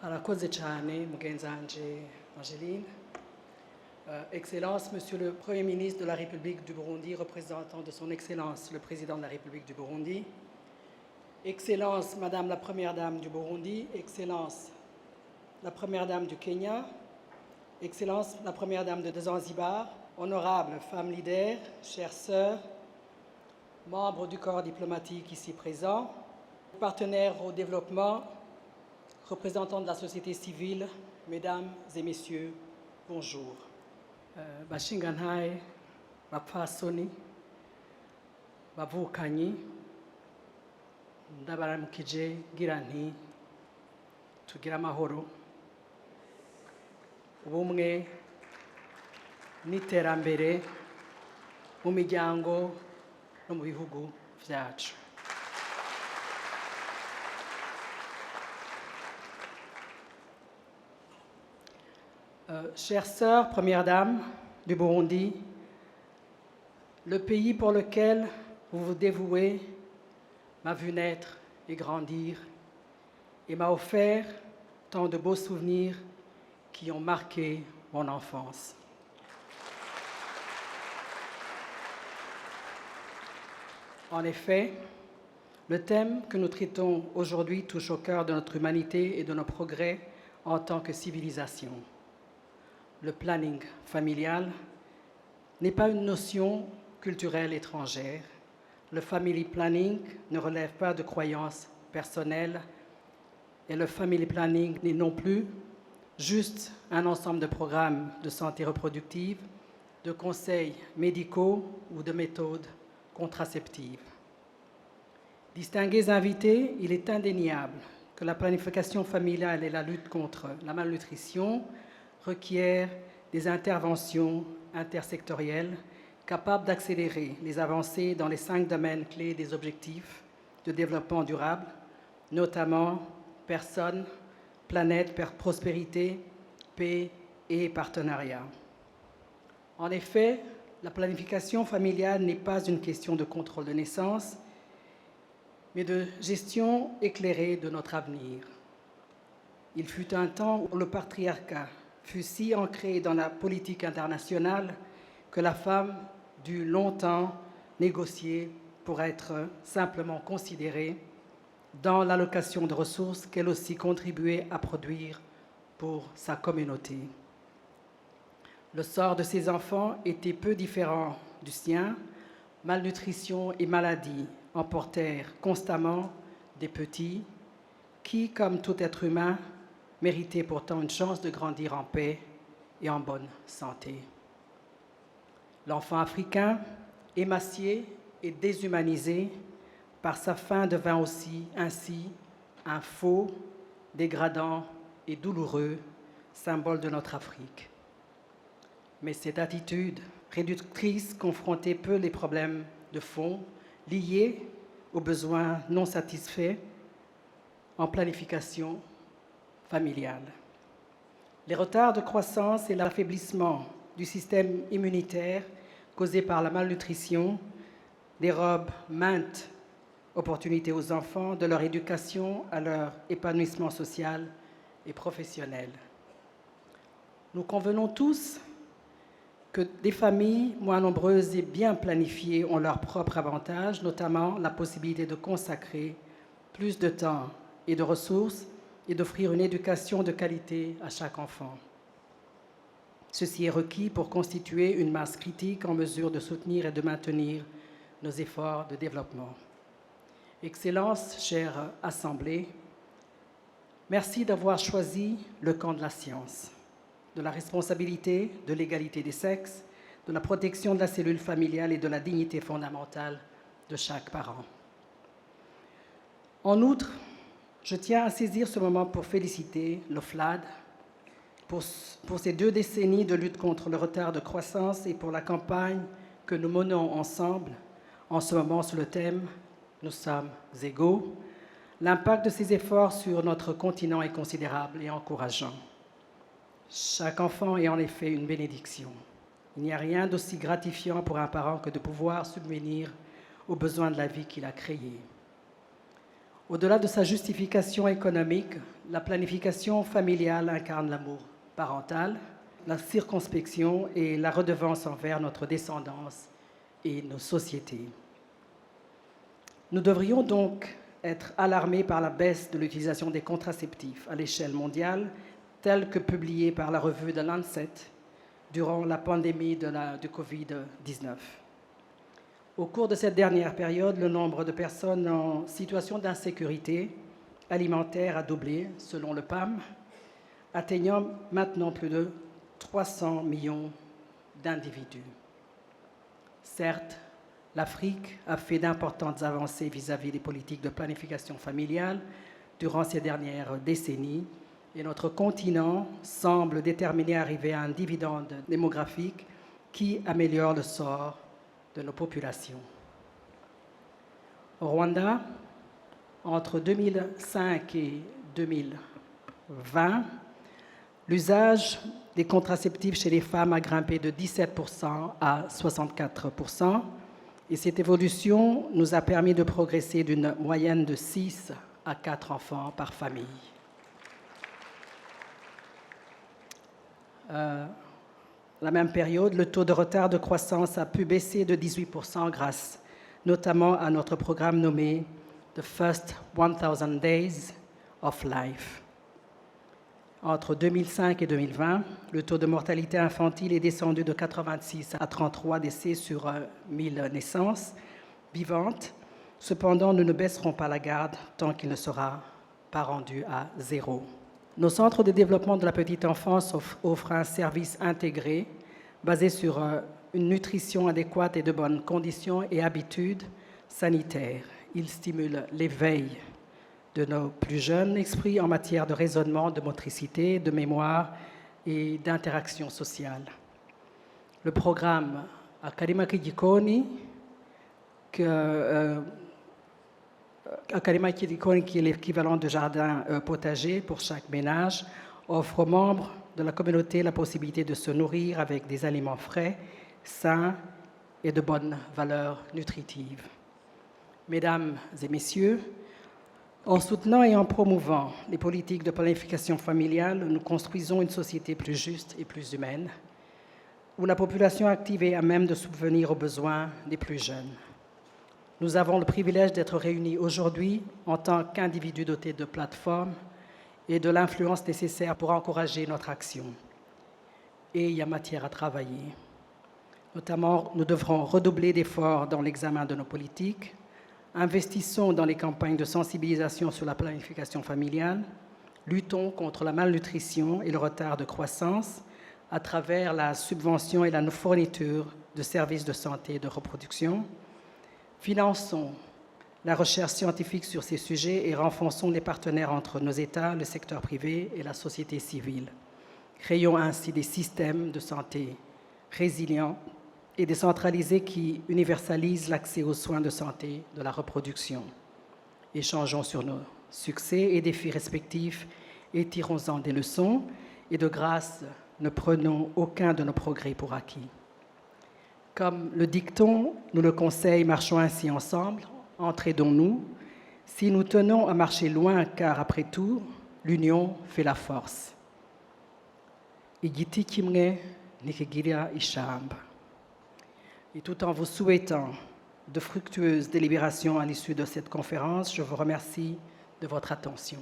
Arakoze cyane mugenzanje Angeline. Excellence, Monsieur le Premier ministre de la République du Burundi, représentant de son Excellence le Président de la République du Burundi, Excellence, Madame la Première Dame du Burundi, Excellence, la Première Dame du Kenya, Excellence, la Première Dame de Zanzibar, honorables femmes leaders, chères sœurs, membres du corps diplomatique ici présents, partenaires au développement, représentants de la société civile, mesdames et messieurs, bonjour. Bashingantahe, bapfasoni, bavukanyi, ndabaramukije ngira nti tugire amahoro, ubumwe n'iterambere mu miryango no mu bihugu vyacu. Chères sœurs, Première Dame du Burundi, le pays pour lequel vous vous dévouez m'a vu naître et grandir et m'a offert tant de beaux souvenirs qui ont marqué mon enfance. En effet, le thème que nous traitons aujourd'hui touche au cœur de notre humanité et de nos progrès en tant que civilisation. Le planning familial n'est pas une notion culturelle étrangère. Le family planning ne relève pas de croyances personnelles et le family planning n'est non plus juste un ensemble de programmes de santé reproductive, de conseils médicaux ou de méthodes contraceptives. Distingués invités, il est indéniable que la planification familiale et la lutte contre la malnutrition requiert des interventions intersectorielles capables d'accélérer les avancées dans les 5 domaines clés des objectifs de développement durable, notamment personnes, planète, prospérité, paix et partenariat. En effet, la planification familiale n'est pas une question de contrôle de naissance, mais de gestion éclairée de notre avenir. Il fut un temps où le patriarcat fut si ancré dans la politique internationale que la femme dut longtemps négocier pour être simplement considérée dans l'allocation de ressources qu'elle aussi contribuait à produire pour sa communauté. Le sort de ses enfants était peu différent du sien. Malnutrition et maladie emportèrent constamment des petits qui, comme tout être humain, méritait pourtant une chance de grandir en paix et en bonne santé. L'enfant africain, émacié et déshumanisé par sa faim, devint aussi ainsi un faux, dégradant et douloureux symbole de notre Afrique. Mais cette attitude réductrice confrontait peu les problèmes de fond liés aux besoins non satisfaits en planification familiale. Les retards de croissance et l'affaiblissement du système immunitaire causés par la malnutrition dérobent maintes opportunités aux enfants de leur éducation à leur épanouissement social et professionnel. Nous convenons tous que des familles moins nombreuses et bien planifiées ont leurs propres avantages, notamment la possibilité de consacrer plus de temps et de ressources et d'offrir une éducation de qualité à chaque enfant. Ceci est requis pour constituer une masse critique en mesure de soutenir et de maintenir nos efforts de développement. Excellences, chère Assemblée, merci d'avoir choisi le camp de la science, de la responsabilité, de l'égalité des sexes, de la protection de la cellule familiale et de la dignité fondamentale de chaque parent. En outre, je tiens à saisir ce moment pour féliciter l'OFLAD pour ces 2 décennies de lutte contre le retard de croissance et pour la campagne que nous menons ensemble en ce moment sous le thème « Nous sommes égaux ». L'impact de ces efforts sur notre continent est considérable et encourageant. Chaque enfant est en effet une bénédiction. Il n'y a rien d'aussi gratifiant pour un parent que de pouvoir subvenir aux besoins de la vie qu'il a créée. Au-delà de sa justification économique, la planification familiale incarne l'amour parental, la circonspection et la redevance envers notre descendance et nos sociétés. Nous devrions donc être alarmés par la baisse de l'utilisation des contraceptifs à l'échelle mondiale, telle que publiée par la revue de Lancet durant la pandémie du Covid-19. Au cours de cette dernière période, le nombre de personnes en situation d'insécurité alimentaire a doublé, selon le PAM, atteignant maintenant plus de 300 millions d'individus. Certes, l'Afrique a fait d'importantes avancées vis-à-vis des politiques de planification familiale durant ces dernières décennies, et notre continent semble déterminé à arriver à un dividende démographique qui améliore le sort de nos populations. Au Rwanda, entre 2005 et 2020, l'usage des contraceptifs chez les femmes a grimpé de 17% à 64%, et cette évolution nous a permis de progresser d'une moyenne de 6 à 4 enfants par famille. La même période, le taux de retard de croissance a pu baisser de 18% grâce notamment à notre programme nommé The First 1000 Days of Life. Entre 2005 et 2020, le taux de mortalité infantile est descendu de 86 à 33 décès sur 1000 naissances vivantes. Cependant, nous ne baisserons pas la garde tant qu'il ne sera pas rendu à zéro. Nos centres de développement de la petite enfance offrent un service intégré basé sur une nutrition adéquate et de bonnes conditions et habitudes sanitaires. Ils stimulent l'éveil de nos plus jeunes esprits en matière de raisonnement, de motricité, de mémoire et d'interaction sociale. Le programme Akarima Kijikoni, qui est l'équivalent de jardin potager pour chaque ménage, offre aux membres de la communauté la possibilité de se nourrir avec des aliments frais, sains et de bonnes valeurs nutritives. Mesdames et messieurs, en soutenant et en promouvant les politiques de planification familiale, nous construisons une société plus juste et plus humaine, où la population active est à même de subvenir aux besoins des plus jeunes. Nous avons le privilège d'être réunis aujourd'hui en tant qu'individus dotés de plateformes et de l'influence nécessaire pour encourager notre action. Et il y a matière à travailler. Notamment, nous devrons redoubler d'efforts dans l'examen de nos politiques. Investissons dans les campagnes de sensibilisation sur la planification familiale. Luttons contre la malnutrition et le retard de croissance à travers la subvention et la fourniture de services de santé et de reproduction. Finançons la recherche scientifique sur ces sujets et renforçons les partenaires entre nos États, le secteur privé et la société civile. Créons ainsi des systèmes de santé résilients et décentralisés qui universalisent l'accès aux soins de santé de la reproduction. Échangeons sur nos succès et défis respectifs et tirons-en des leçons et de grâce, ne prenons aucun de nos progrès pour acquis. Comme le dicton nous le conseille, marchons ainsi ensemble, entraidons-nous. Si nous tenons à marcher loin, car après tout, l'union fait la force. Et tout en vous souhaitant de fructueuses délibérations à l'issue de cette conférence, je vous remercie de votre attention.